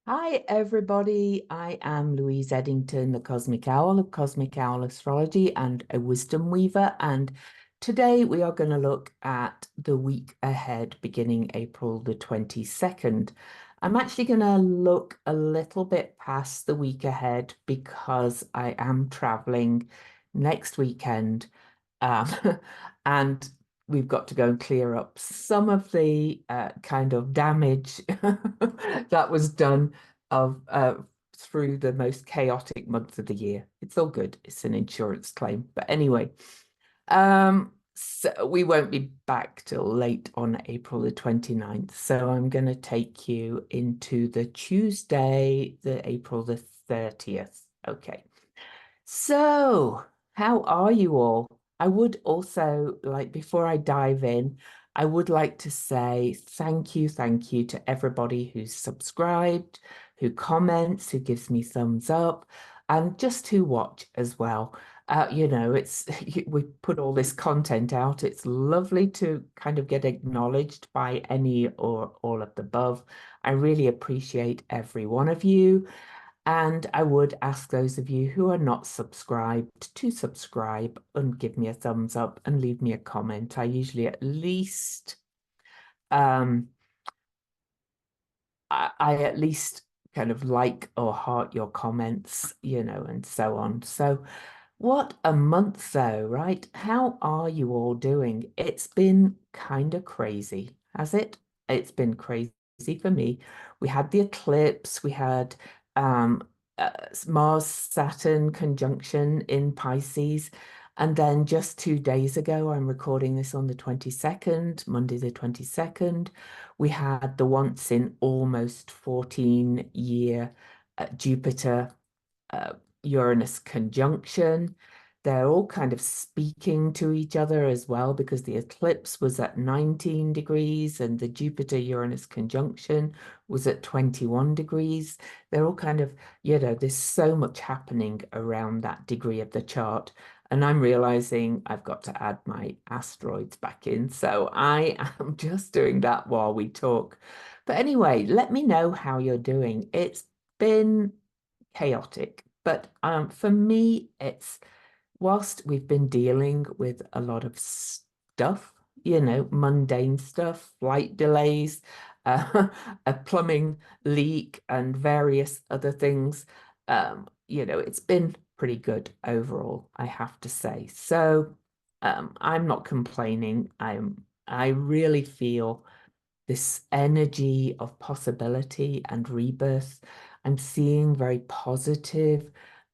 Hi, everybody. I am Louise Eddington, the Cosmic Owl of Cosmic Owl Astrology and a Wisdom Weaver. And today we are going to look at the week ahead, beginning April the 22nd. I'm actually going to look a little bit past the week ahead because I am traveling next weekend. Um, and we've got to go and clear up some of the kind of damage that was done of through the most chaotic month of the year. It's all good. It's an insurance claim. But anyway, so we won't be back till late on April the 29th. So I'm going to take you into the Tuesday, the April the 30th. Okay. So, how are you all? I would also like, before I dive in, I would like to say thank you to everybody who's subscribed, who comments, who gives me thumbs up, and just who watch as well. It's we put all this content out. It's lovely to kind of get acknowledged by any or all of the above. I really appreciate every one of you. And I would ask those of you who are not subscribed to subscribe and give me a thumbs up and leave me a comment. I usually at least um I at least kind of like or heart your comments, and so on. So what a month though, right? How are you all doing? It's been kind of crazy, has it? It's been crazy for me. We had the eclipse, we had um, Mars Saturn conjunction in Pisces. And then just 2 days ago, I'm recording this on the 22nd, Monday the 22nd, we had the once in almost 14-year Jupiter uh, Uranus conjunction. They're all kind of speaking to each other as well because the eclipse was at 19 degrees and the Jupiter Uranus conjunction was at 21 degrees. They're all kind of, there's so much happening around that degree of the chart. And I'm realizing I've got to add my asteroids back in. So I am just doing that while we talk. But anyway, let me know how you're doing. It's been chaotic. But for me, it's whilst we've been dealing with a lot of stuff, mundane stuff, flight delays, a plumbing leak, and various other things, it's been pretty good overall, I have to say. So I'm not complaining. I really feel this energy of possibility and rebirth. I'm seeing very positive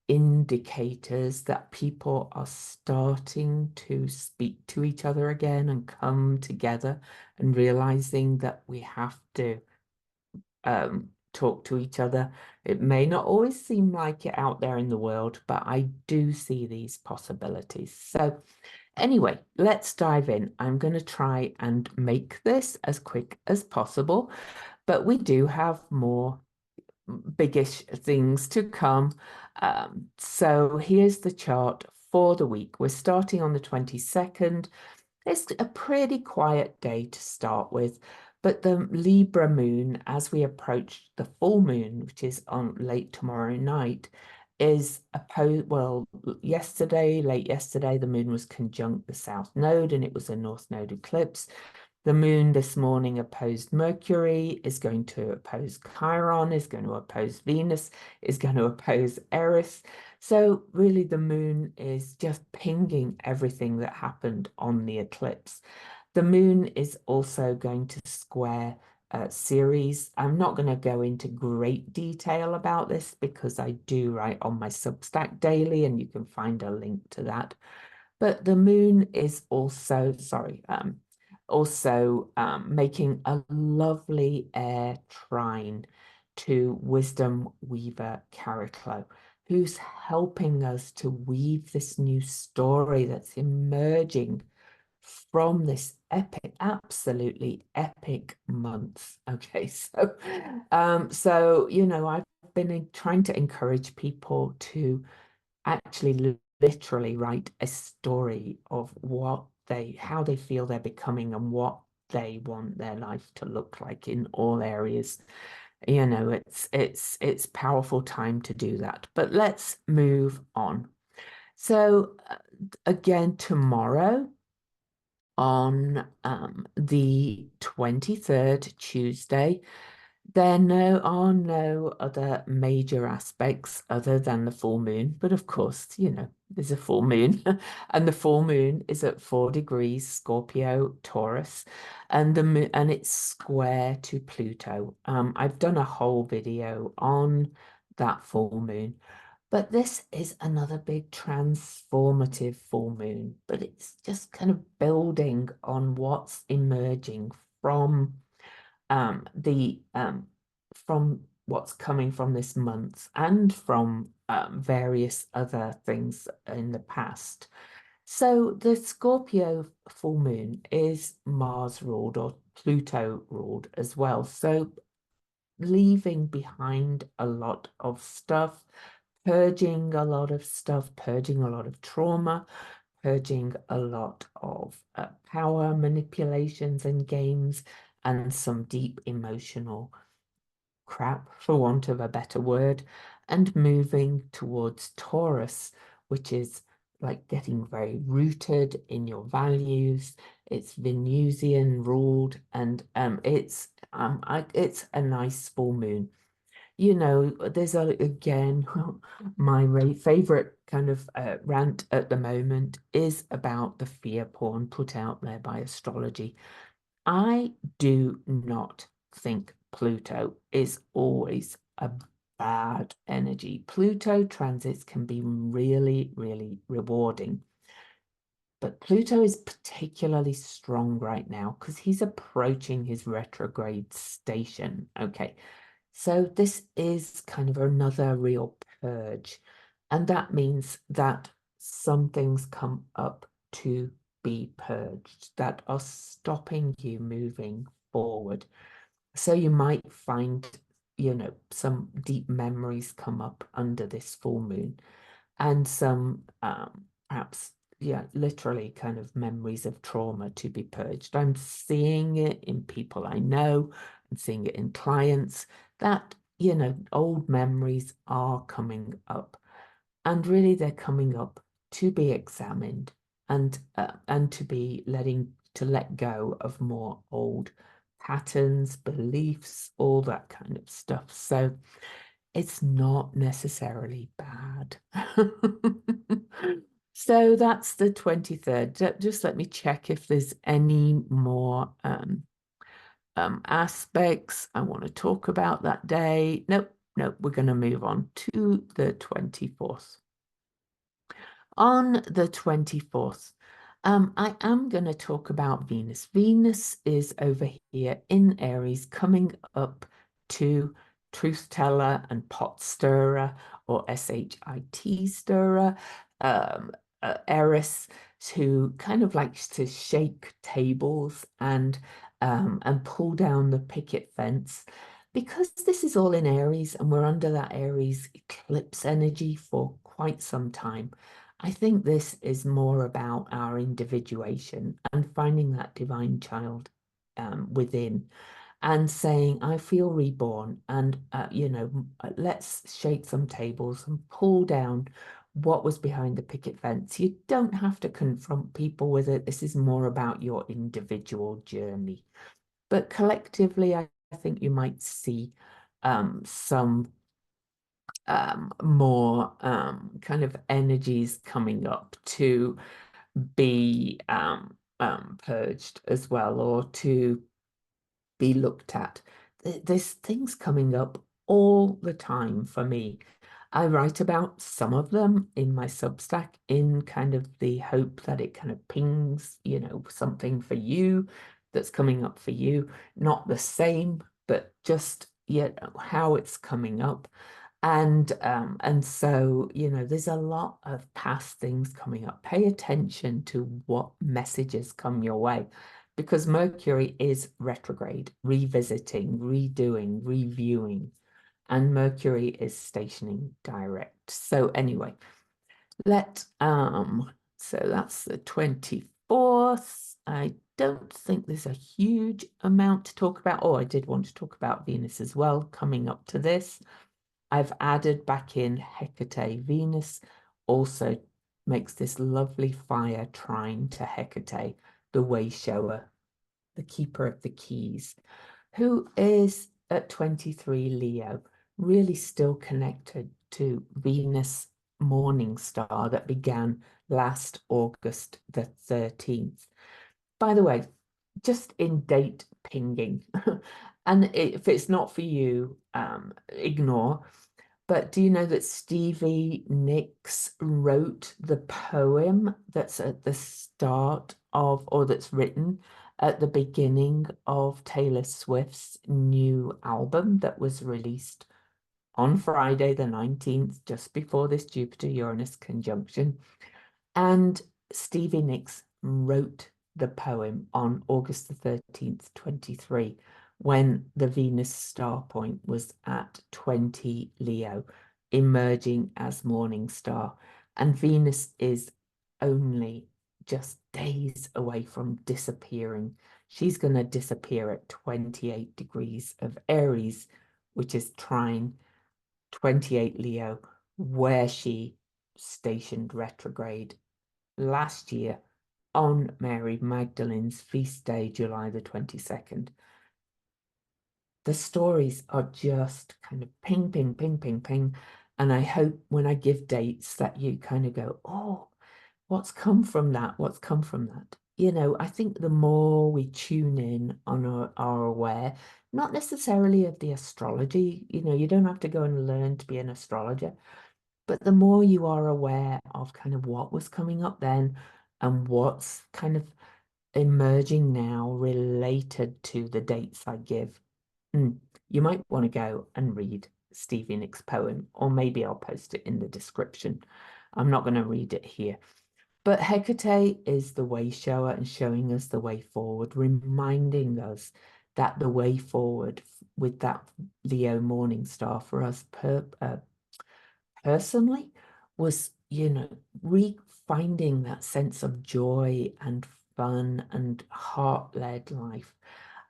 indicators that people are starting to speak to each other again and come together and realizing that we have to talk to each other. It may not always seem like it out there in the world, but I do see these possibilities. So anyway, let's dive in. I'm going to try and make this as quick as possible, but we do have more biggish things to come. So here's the chart for the week. We're starting on the 22nd. It's a pretty quiet day to start with, but the Libra moon, as we approach the full moon, which is on late tomorrow night, is opposed. Well, late yesterday, the moon was conjunct the south node and it was a north node eclipse. The moon this morning opposed Mercury, is going to oppose Chiron, is going to oppose Venus, is going to oppose Eris. So really the moon is just pinging everything that happened on the eclipse. The moon is also going to square Ceres. I'm not going to go into great detail about this because I do write on my Substack daily and you can find a link to that. But the moon is also making a lovely air trine to Wisdom Weaver Cariclo, who's helping us to weave this new story that's emerging from this epic, absolutely epic month. Okay, so I've been trying to encourage people to actually literally write a story of how they feel they're becoming and what they want their life to look like in all areas. You know, it's powerful time to do that. But let's move on. So again, tomorrow on the 23rd, Tuesday, there are no other major aspects other than the full moon. But of course, you know, there's a full moon, and the full moon is at 4 degrees Scorpio Taurus, and the moon, and it's square to Pluto. I've done a whole video on that full moon. But this is another big transformative full moon, but it's just kind of building on what's emerging from the from what's coming from this month and from various other things in the past. So the Scorpio full moon is Mars ruled or Pluto ruled as well. So leaving behind a lot of stuff, purging a lot of stuff, purging a lot of trauma, purging a lot of power manipulations and games, and some deep emotional crap, for want of a better word, and moving towards Taurus, which is like getting very rooted in your values. It's Venusian ruled, and it's a nice full moon. You know, there's again, my favorite kind of rant at the moment is about the fear porn put out there by Astrology. I do not think Pluto is always a bad energy. Pluto transits can be really, really rewarding. But Pluto is particularly strong right now because he's approaching his retrograde station. Okay, so this is kind of another real purge. And that means that some things come up to be purged that are stopping you moving forward. So you might find, you know, some deep memories come up under this full moon and some perhaps, yeah, literally kind of memories of trauma to be purged. I'm seeing it in people I know, I'm seeing it in clients that, you know, old memories are coming up, and really they're coming up to be examined and to be to let go of more old patterns, beliefs, all that kind of stuff. So it's not necessarily bad. So that's the 23rd. Just let me check if there's any more aspects I want to talk about that day. Nope, nope, we're going to move on to the 24th. On the 24th, I am going to talk about Venus. Venus is over here in Aries, coming up to truth teller and pot stirrer, or shit stirrer, Eris, who kind of likes to shake tables and pull down the picket fence. Because this is all in Aries and we're under that Aries eclipse energy for quite some time, I think this is more about our individuation and finding that divine child within and saying, I feel reborn, and, you know, let's shake some tables and pull down what was behind the picket fence. You don't have to confront people with it. This is more about your individual journey. But collectively, I think you might see some more kind of energies coming up to be purged as well, or to be looked at. There's things coming up all the time for me. I write about some of them in my Substack in kind of the hope that it kind of pings, you know, something for you that's coming up for you. Not the same, but just, you know, how it's coming up. And so, you know, there's a lot of past things coming up. Pay attention to what messages come your way, because Mercury is retrograde, revisiting, redoing, reviewing, and Mercury is stationing direct. So anyway, so that's the 24th. I don't think there's a huge amount to talk about. Oh, I did want to talk about Venus as well, coming up to this. I've added back in Hecate. Venus also makes this lovely fire trine to Hecate, the way shower, the keeper of the keys, who is at 23 Leo, really still connected to Venus morning star that began last August the 13th. By the way, just in date pinging, and if it's not for you, ignore. But do you know that Stevie Nicks wrote the poem that's at the start of, or that's written at the beginning of Taylor Swift's new album that was released on Friday, the 19th, just before this Jupiter-Uranus conjunction? And Stevie Nicks wrote the poem on August the 13th, 23, when the Venus star point was at 20 Leo, emerging as morning star. And Venus is only just days away from disappearing. She's going to disappear at 28 degrees of Aries, which is trine 28 Leo, where she stationed retrograde last year on Mary Magdalene's feast day, July the 22nd. The stories are just kind of ping, ping, ping, ping, ping. And I hope when I give dates that you kind of go, oh, what's come from that? What's come from that? You know, I think the more we tune in on our aware, not necessarily of the astrology, you know, you don't have to go and learn to be an astrologer, but the more you are aware of kind of what was coming up then and what's kind of emerging now related to the dates I give, you might want to go and read Stevie Nicks' poem, or maybe I'll post it in the description. I'm not going to read it here. But Hecate is the way shower and showing us the way forward, reminding us that the way forward with that Leo morning star for us personally was, you know, refinding that sense of joy and fun and heart-led life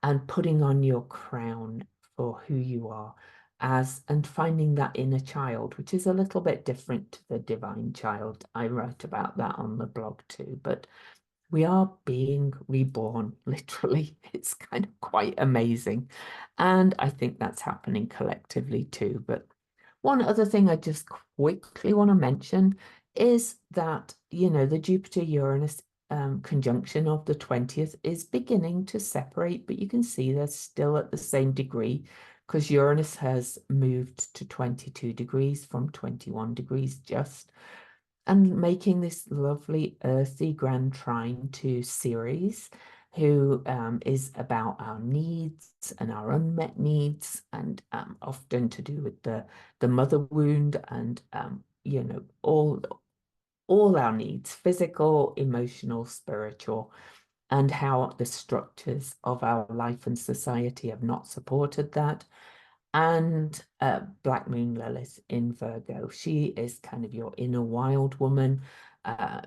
and putting on your crown for who you are as and finding that inner child, which is a little bit different to the divine child. I wrote about that on the blog too, but we are being reborn, literally. It's kind of quite amazing. And I think that's happening collectively too. But one other thing I just quickly want to mention is that, you know, the Jupiter-Uranus conjunction of the 20th is beginning to separate, but you can see they're still at the same degree because Uranus has moved to 22 degrees from 21 degrees just, and making this lovely earthy grand trine to Ceres, who is about our needs and our unmet needs, and often to do with the mother wound and you know, all our needs, physical, emotional, spiritual, and how the structures of our life and society have not supported that. And Black Moon Lilith in Virgo. She is kind of your inner wild woman,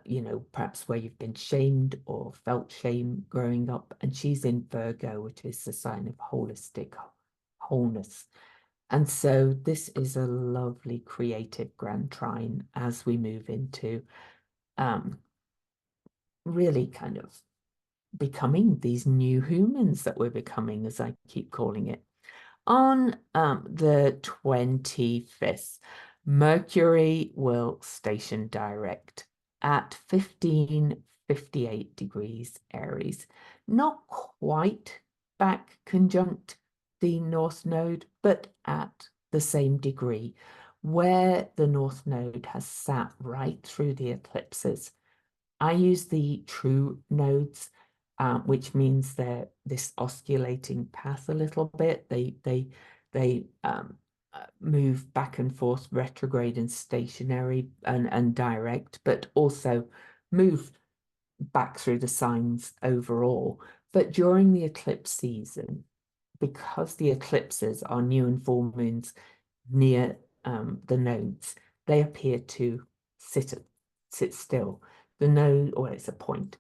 you know, perhaps where you've been shamed or felt shame growing up. And she's in Virgo, which is the sign of holistic wholeness. And so this is a lovely creative grand trine as we move into really kind of becoming these new humans that we're becoming, as I keep calling it. On the 25th, Mercury will station direct at 1558 degrees Aries. Not quite back conjunct the North Node, but at the same degree, where the North Node has sat right through the eclipses. I use the true nodes, which means they're this osculating path a little bit. They move back and forth, retrograde and stationary and direct, but also move back through the signs overall. But during the eclipse season, because the eclipses are new and full moons near the nodes, they appear to sit still. The node, or it's a point,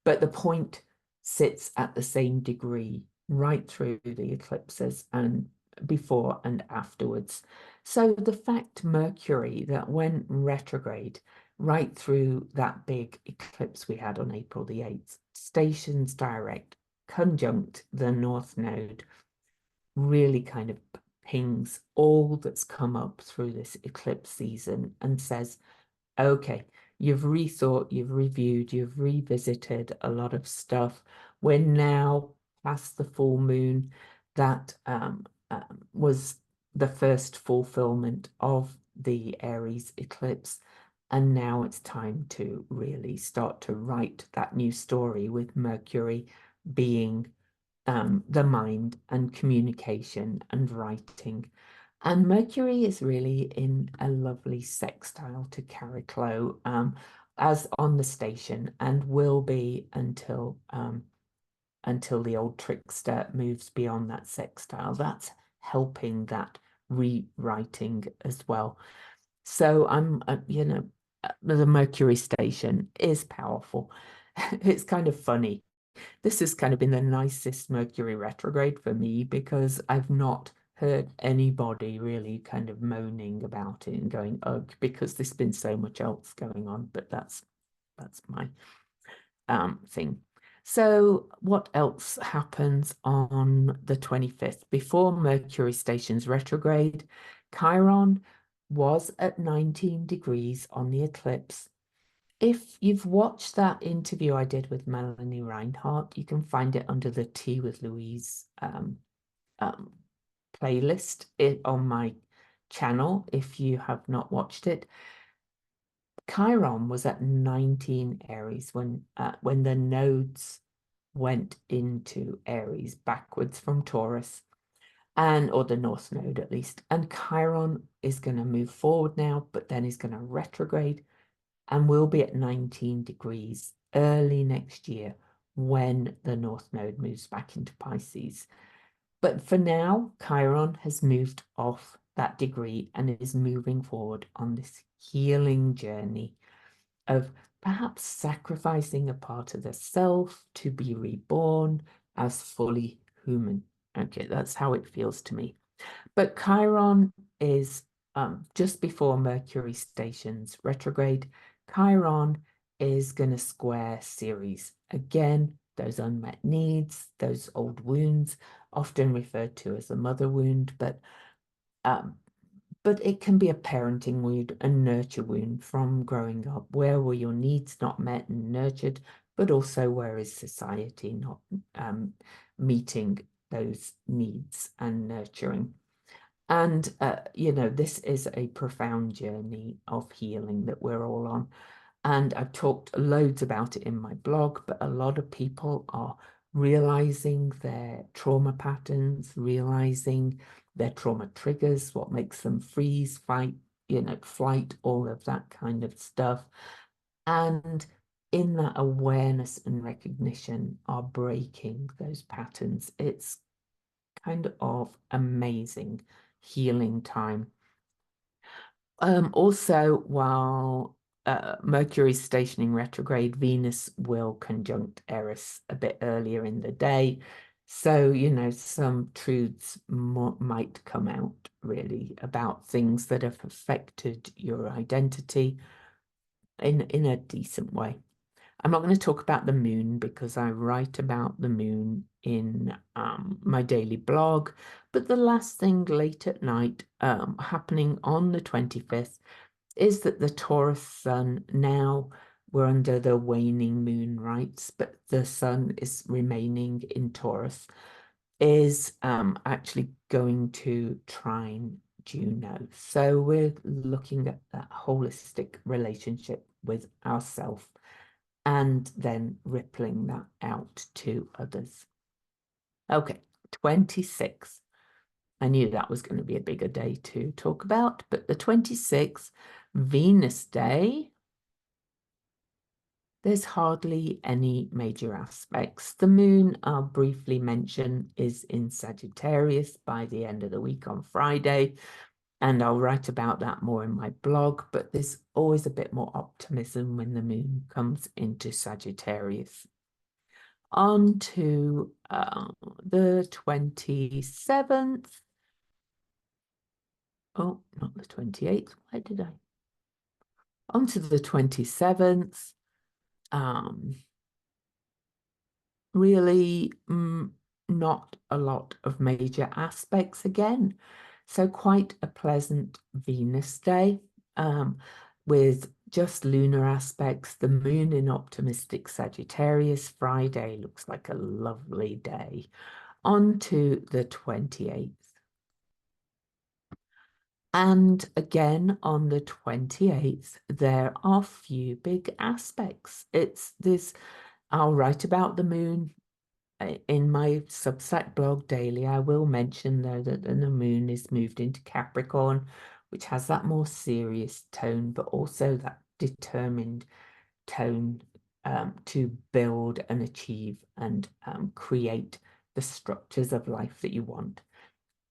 but the point sits at the same degree right through the eclipses and before and afterwards. So the fact Mercury that went retrograde right through that big eclipse we had on April the 8th, stations direct, conjunct the North Node, really kind of pings all that's come up through this eclipse season and says, okay, you've rethought, you've reviewed, you've revisited a lot of stuff. We're now past the full moon that was the first fulfillment of the Aries eclipse. And now it's time to really start to write that new story with Mercury being the mind and communication and writing. And Mercury is really in a lovely sextile to Cariclo, as on the station, and will be until the old trickster moves beyond that sextile. That's helping that rewriting as well. So the Mercury station is powerful. It's kind of funny. This has kind of been the nicest Mercury retrograde for me because I've not heard anybody really kind of moaning about it and going, ugh, because there's been so much else going on. But that's my thing. So what else happens on the 25th? Before Mercury stations retrograde, Chiron was at 19 degrees on the eclipse. If you've watched that interview I did with Melanie Reinhardt, you can find it under the Tea with Louise playlist on my channel if you have not watched it. Chiron was at 19 Aries when the nodes went into Aries backwards from Taurus, or the North Node at least. And Chiron is going to move forward now, but then is going to retrograde and we'll be at 19 degrees early next year when the North Node moves back into Pisces. But for now, Chiron has moved off that degree and is moving forward on this healing journey of perhaps sacrificing a part of the self to be reborn as fully human. Okay, that's how it feels to me. But Chiron is just before Mercury stations retrograde. Chiron is going to square Ceres. Again, those unmet needs, those old wounds, often referred to as a mother wound, but it can be a parenting wound, a nurture wound from growing up. Where were your needs not met and nurtured, but also where is society not meeting those needs and nurturing? And, this is a profound journey of healing that we're all on. And I've talked loads about it in my blog, but a lot of people are realizing their trauma patterns, realizing their trauma triggers, what makes them freeze, fight, flight, all of that kind of stuff. And in that awareness and recognition are breaking those patterns. It's kind of amazing healing time. Also, while Mercury's stationing retrograde, Venus will conjunct Eris a bit earlier in the day. So, some truths might come out really about things that have affected your identity in a decent way. I'm not going to talk about the moon because I write about the moon in my daily blog. But the last thing late at night happening on the 25th is that the Taurus sun, now we're under the waning moon rights, but the sun is remaining in Taurus, is actually going to trine Juno. So we're looking at that holistic relationship with ourselves and then rippling that out to others. Okay, 26. I knew that was going to be a bigger day to talk about, but the 26th, Venus Day, there's hardly any major aspects. The moon, I'll briefly mention, is in Sagittarius by the end of the week on Friday, and I'll write about that more in my blog, but there's always a bit more optimism when the moon comes into Sagittarius. On to the 27th. Oh, not the 28th. Where did I? On to the 27th. Um, really not a lot of major aspects again. So quite a pleasant Venus day with just lunar aspects. The moon in optimistic Sagittarius. Friday looks like a lovely day. On to the 28th. And again on the 28th, there are few big aspects. It's this, I'll write about the moon in my Substack blog daily. I will mention though that the moon is moved into Capricorn, which has that more serious tone, but also that determined tone to build and achieve and create the structures of life that you want.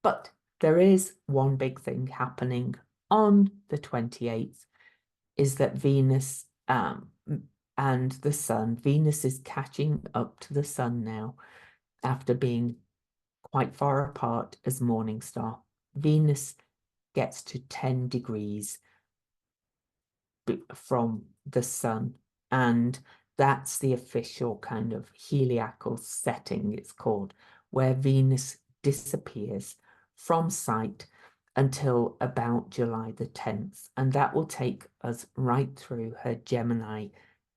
But there is one big thing happening on the 28th, is that Venus and the sun, Venus is catching up to the sun now after being quite far apart as morning star. Venus gets to 10 degrees from the sun, and that's the official kind of heliacal setting, it's called, where Venus disappears from sight until about July the 10th, and that will take us right through her Gemini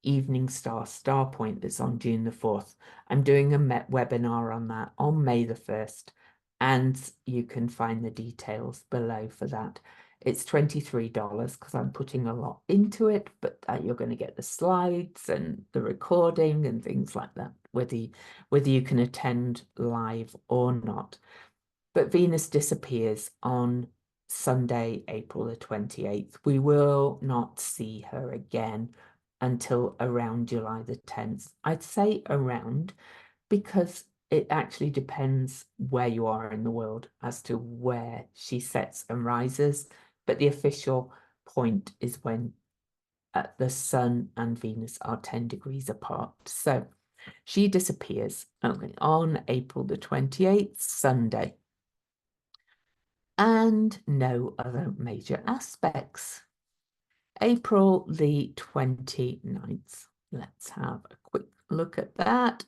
evening star point that's on June the 4th. I'm doing a webinar on that on May the 1st, and you can find the details below for that. It's $23 because I'm putting a lot into it, but you're going to get the slides and the recording and things like that, whether you can attend live or not. But Venus disappears on Sunday, April the 28th. We will not see her again until around July the 10th. I'd say around, because it actually depends where you are in the world as to where she sets and rises. But the official point is when the sun and Venus are 10 degrees apart. So she disappears on April the 28th, Sunday. And no other major aspects. April the 29th. Let's have a quick look at that.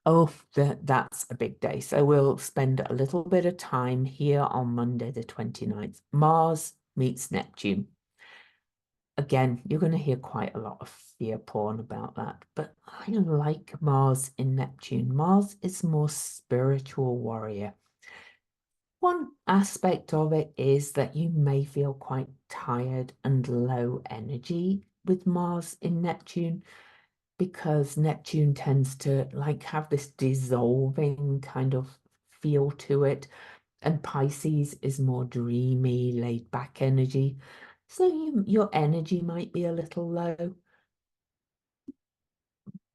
Oh, that's a big day. So we'll spend a little bit of time here on Monday, the 29th. Mars meets Neptune. Again, you're going to hear quite a lot of fear porn about that, but I like Mars in Neptune. Mars is more spiritual warrior. One aspect of it is that you may feel quite tired and low energy with Mars in Neptune, because Neptune tends to like have this dissolving kind of feel to it, and Pisces is more dreamy, laid back energy. So your energy might be a little low,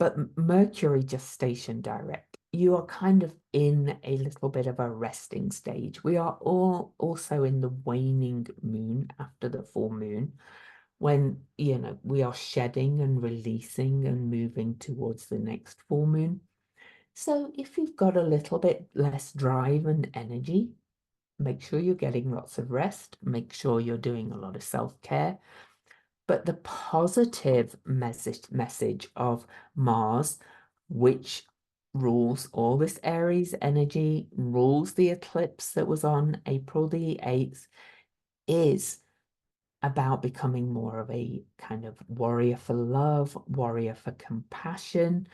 but Mercury just stationed direct. You are kind of in a little bit of a resting stage. We are all also in the waning moon after the full moon, when, we are shedding and releasing and moving towards the next full moon. So if you've got a little bit less drive and energy, make sure you're getting lots of rest, make sure you're doing a lot of self-care. But the positive message of Mars, which rules all this Aries energy, rules the eclipse that was on April the 8th, is about becoming more of a kind of warrior for love, warrior for compassion,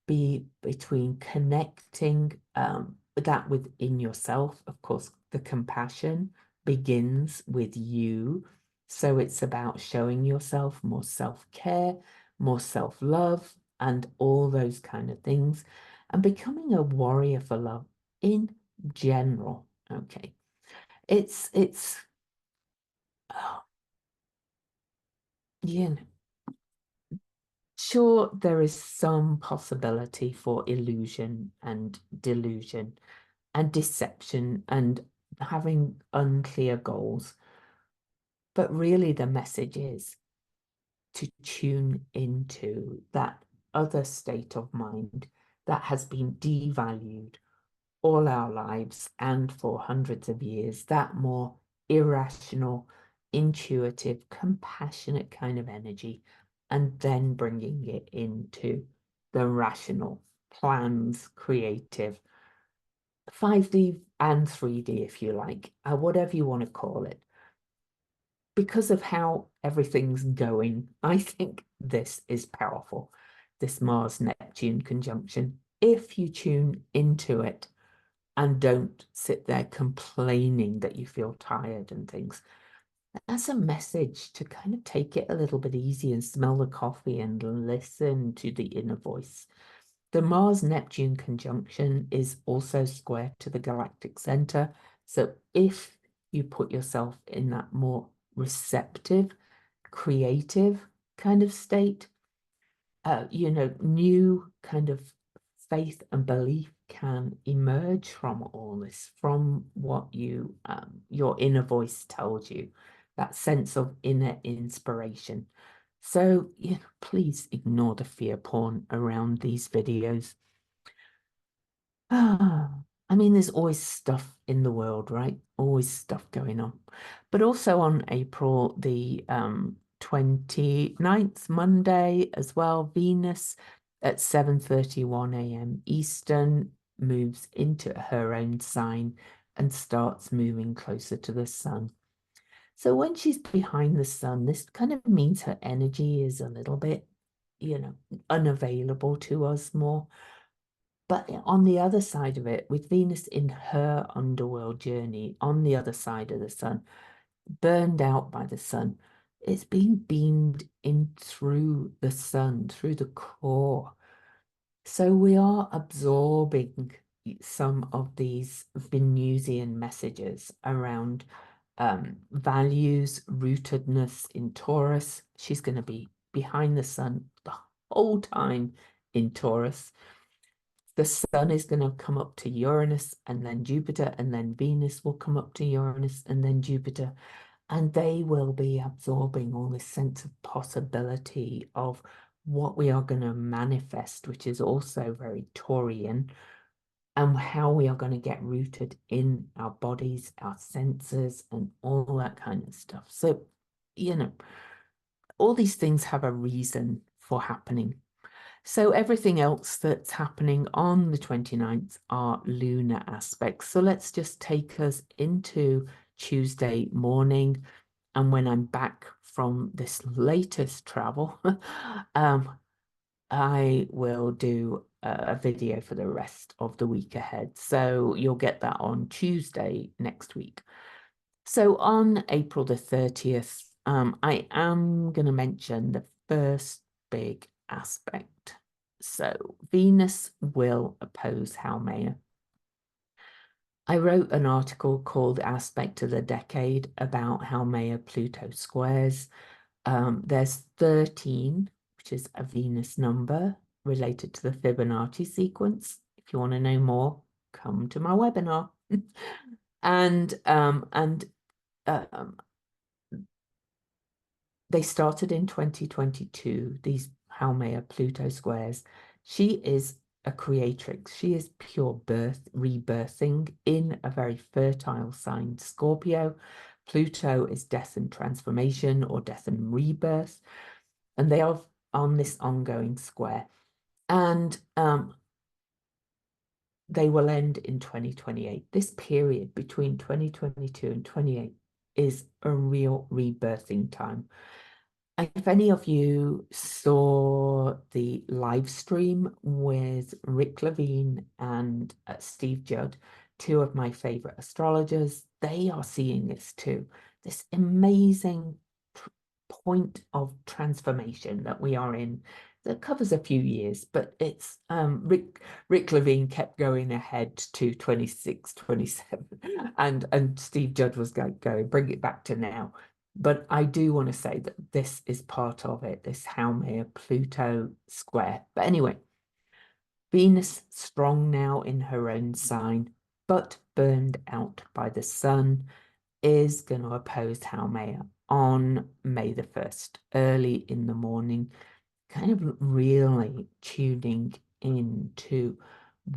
be between connecting that within yourself. Of course, the compassion begins with you. So it's about showing yourself more self-care, more self-love, and all those kind of things, and becoming a warrior for love in general. Okay. It's oh, you know, sure, there is some possibility for illusion and delusion and deception and having unclear goals. But really, the message is to tune into that other state of mind that has been devalued all our lives and for hundreds of years, that more irrational, intuitive, compassionate kind of energy, and then bringing it into the rational, plans, creative, 5D and 3D, if you like, whatever you want to call it. Because of how everything's going, I think this is powerful, this Mars-Neptune conjunction. If you tune into it and don't sit there complaining that you feel tired and things, that's a message to kind of take it a little bit easy and smell the coffee and listen to the inner voice. The Mars-Neptune conjunction is also square to the galactic center. So if you put yourself in that more receptive, creative kind of state, new kind of faith and belief can emerge from all this, from what your inner voice tells you, that sense of inner inspiration. So, please ignore the fear porn around these videos. I mean, there's always stuff in the world, right? Always stuff going on. But also on April the 29th, Monday as well, Venus at 7:31 a.m. Eastern moves into her own sign and starts moving closer to the sun. So when she's behind the sun, this kind of means her energy is a little bit, unavailable to us more. But on the other side of it, with Venus in her underworld journey, on the other side of the sun, burned out by the sun, it's being beamed in through the sun, through the core. So we are absorbing some of these Venusian messages around values, rootedness in Taurus. She's going to be behind the sun the whole time in Taurus. The sun is going to come up to Uranus and then Jupiter, and then Venus will come up to Uranus and then Jupiter. And they will be absorbing all this sense of possibility of what we are going to manifest, which is also very Taurian, and how we are going to get rooted in our bodies, our senses, and all that kind of stuff. So, all these things have a reason for happening. So everything else that's happening on the 29th are lunar aspects. So let's just take us into Tuesday morning. And when I'm back from this latest travel, I will do a video for the rest of the week ahead. So you'll get that on Tuesday next week. So on April the 30th, I am going to mention the first big aspect. So Venus will oppose Haumea. I wrote an article called Aspect of the Decade about Haumea Pluto squares. There's 13, which is a Venus number related to the Fibonacci sequence. If you want to know more, come to my webinar. and they started in 2022, these Haumea Pluto squares. She is a creatrix. She is pure birth, rebirthing in a very fertile sign, Scorpio. Pluto is death and transformation, or death and rebirth. And they are on this ongoing square. And they will end in 2028. This period between 2022 and 28 is a real rebirthing time. If any of you saw the live stream with Rick Levine and Steve Judd, two of my favorite astrologers, they are seeing this too. This amazing point of transformation that we are in that covers a few years, but it's Rick Levine kept going ahead to 26, 27, and Steve Judd was going, bring it back to now. But I do want to say that this is part of it, this Haumea Pluto square. But anyway, Venus strong now in her own sign, but burned out by the sun, is going to oppose Haumea on May the 1st, early in the morning. kind of really tuning into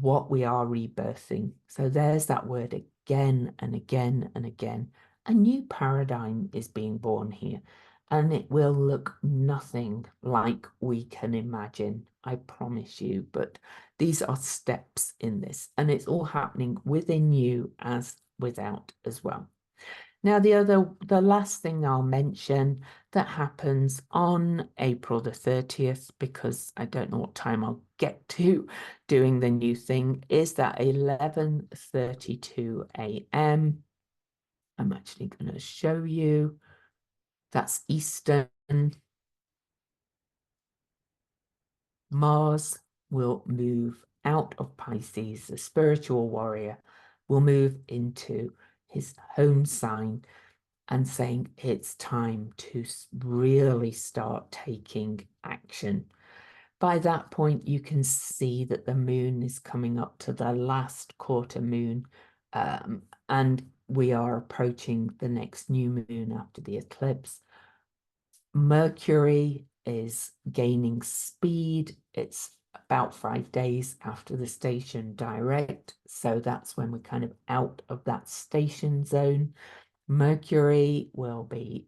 what we are rebirthing. So there's that word again and again and again. A new paradigm is being born here, and it will look nothing like we can imagine, I promise you. But these are steps in this, and it's all happening within you as without as well. Now, the last thing I'll mention that happens on April the 30th, because I don't know what time I'll get to doing the new thing, is that 11:32 a.m. I'm actually going to show you. That's Eastern. Mars will move out of Pisces. The spiritual warrior will move into his home sign, and saying it's time to really start taking action. By that point, you can see that the moon is coming up to the last quarter moon, and we are approaching the next new moon after the eclipse. Mercury is gaining speed. It's about 5 days after the station direct, so that's when we're kind of out of that station zone. Mercury will be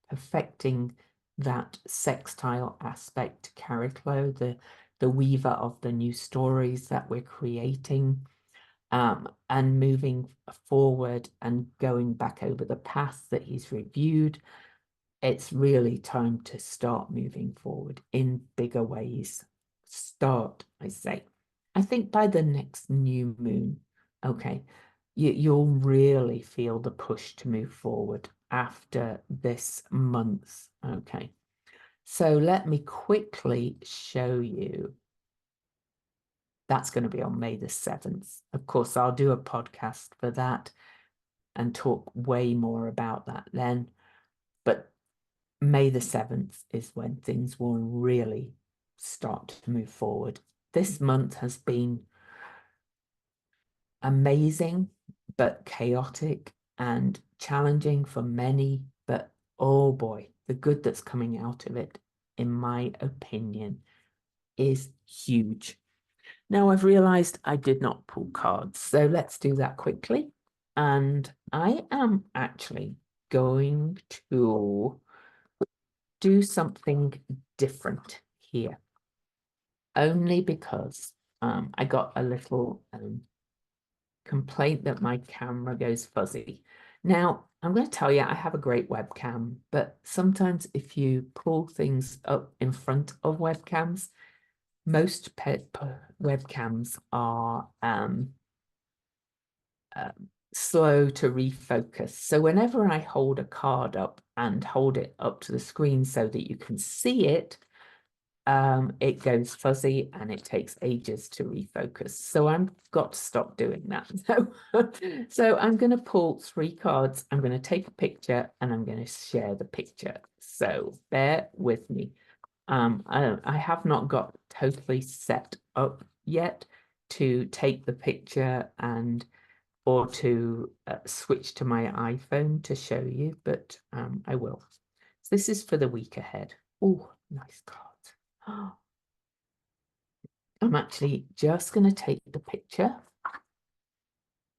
perfecting that sextile aspect to Chariklo, the weaver of the new stories that we're creating, and moving forward and going back over the path that he's reviewed. It's really time to start moving forward in bigger ways. Start, I say. I think by the next new moon, okay, you'll really feel the push to move forward after this month. Okay, so let me quickly show you. That's going to be on May the 7th. Of course, I'll do a podcast for that and talk way more about that then. But May the 7th is when things will really start to move forward. This month has been amazing, but chaotic and challenging for many. But oh boy, the good that's coming out of it, in my opinion, is huge. Now I've realized I did not pull cards, so let's do that quickly. And I am actually going to do something different here, only because I got a little complaint that my camera goes fuzzy. Now, I'm going to tell you, I have a great webcam, but sometimes if you pull things up in front of webcams, most webcams are slow to refocus. So whenever I hold a card up and hold it up to the screen so that you can see it, it goes fuzzy and it takes ages to refocus. So I've got to stop doing that. So I'm going to pull 3 cards. I'm going to take a picture and I'm going to share the picture. So bear with me. I have not got totally set up yet to take the picture or to switch to my iPhone to show you, but I will. So this is for the week ahead. Oh, nice cards. I'm actually just going to take the picture.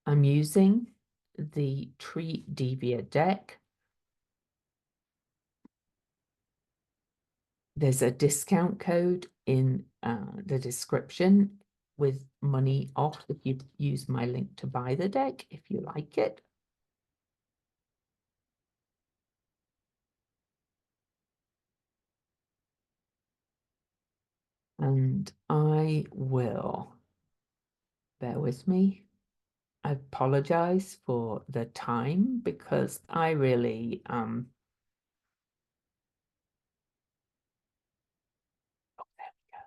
I'm using the Tree Devia deck. There's a discount code in the description with money off if you use my link to buy the deck, if you like it. And I will, bear with me. I apologize for the time because I really, oh, there we go.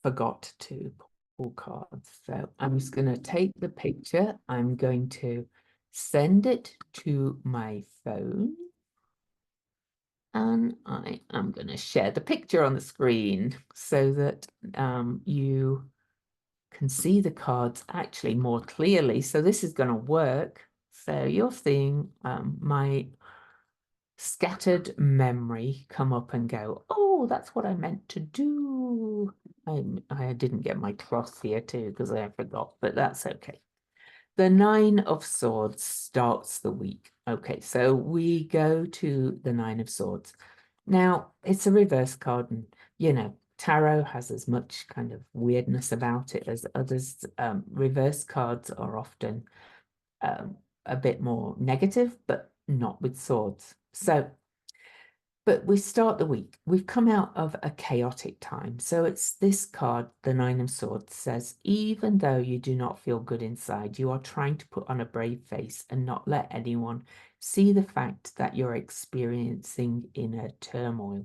Forgot to pull cards. So I'm just going to take the picture. I'm going to send it to my phone. And I am going to share the picture on the screen so that you can see the cards actually more clearly. So this is going to work. So you're seeing my scattered memory come up and go, oh, that's what I meant to do. I didn't get my cloth here too because I forgot, but that's okay. The Nine of Swords starts the week. Okay, so we go to the Nine of Swords. Now, it's a reverse card, and tarot has as much kind of weirdness about it as others. Reverse cards are often a bit more negative, but not with swords. So, but we start the week. We've come out of a chaotic time. So it's this card, the Nine of Swords, says, even though you do not feel good inside, you are trying to put on a brave face and not let anyone see the fact that you're experiencing inner turmoil.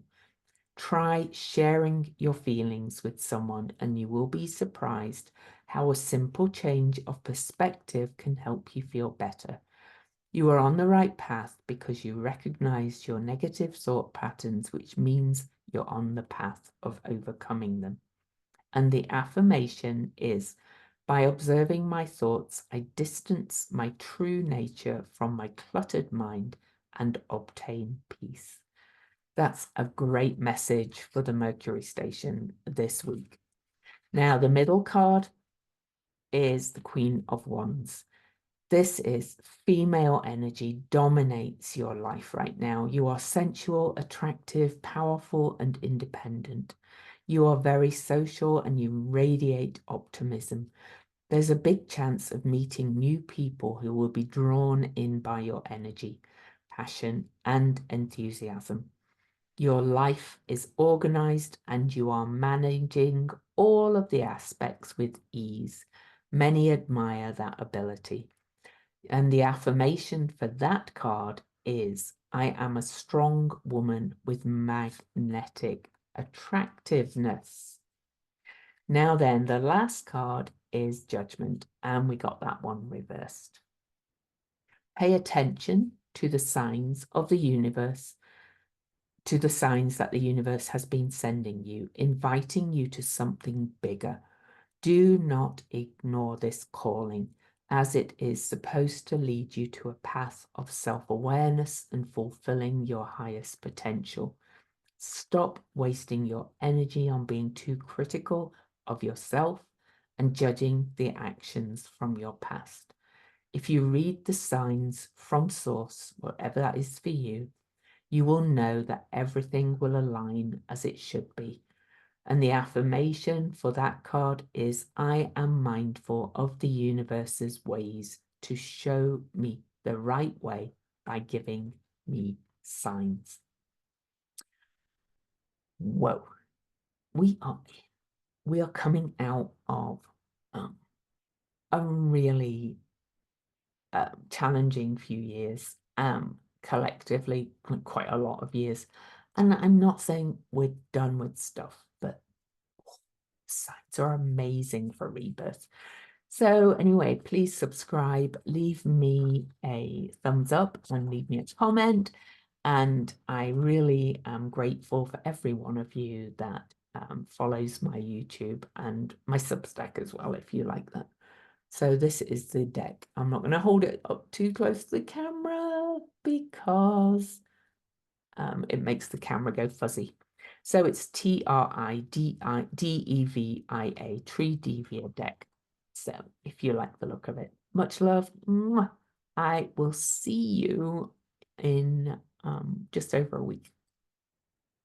Try sharing your feelings with someone, and you will be surprised how a simple change of perspective can help you feel better. You are on the right path because you recognize your negative thought patterns, which means you're on the path of overcoming them. And the affirmation is, by observing my thoughts, I distance my true nature from my cluttered mind and obtain peace. That's a great message for the Mercury station this week. Now, the middle card is the Queen of Wands. This is female energy dominates your life right now. You are sensual, attractive, powerful, and independent. You are very social and you radiate optimism. There's a big chance of meeting new people who will be drawn in by your energy, passion, and enthusiasm. Your life is organized and you are managing all of the aspects with ease. Many admire that ability. And the affirmation for that card is, I am a strong woman with magnetic attractiveness. Now then, the last card is Judgment, and we got that one reversed. Pay attention to the signs of the universe, to the signs that the universe has been sending you, inviting you to something bigger. Do not ignore this calling, as it is supposed to lead you to a path of self-awareness and fulfilling your highest potential. Stop wasting your energy on being too critical of yourself and judging the actions from your past. If you read the signs from source, whatever that is for you, you will know that everything will align as it should be. And the affirmation for that card is, I am mindful of the universe's ways to show me the right way by giving me signs. Whoa, we are coming out of a really challenging few years, collectively, quite a lot of years. And I'm not saying we're done with stuff, but signs are amazing for rebirth. So anyway, please subscribe, leave me a thumbs up and leave me a comment. And I really am grateful for every one of you that follows my YouTube and my Substack as well, if you like that. So this is the deck. I'm not going to hold it up too close to the camera because it makes the camera go fuzzy. So it's TRIDEVIA, Tridevia deck. So if you like the look of it, much love. I will see you in just over a week.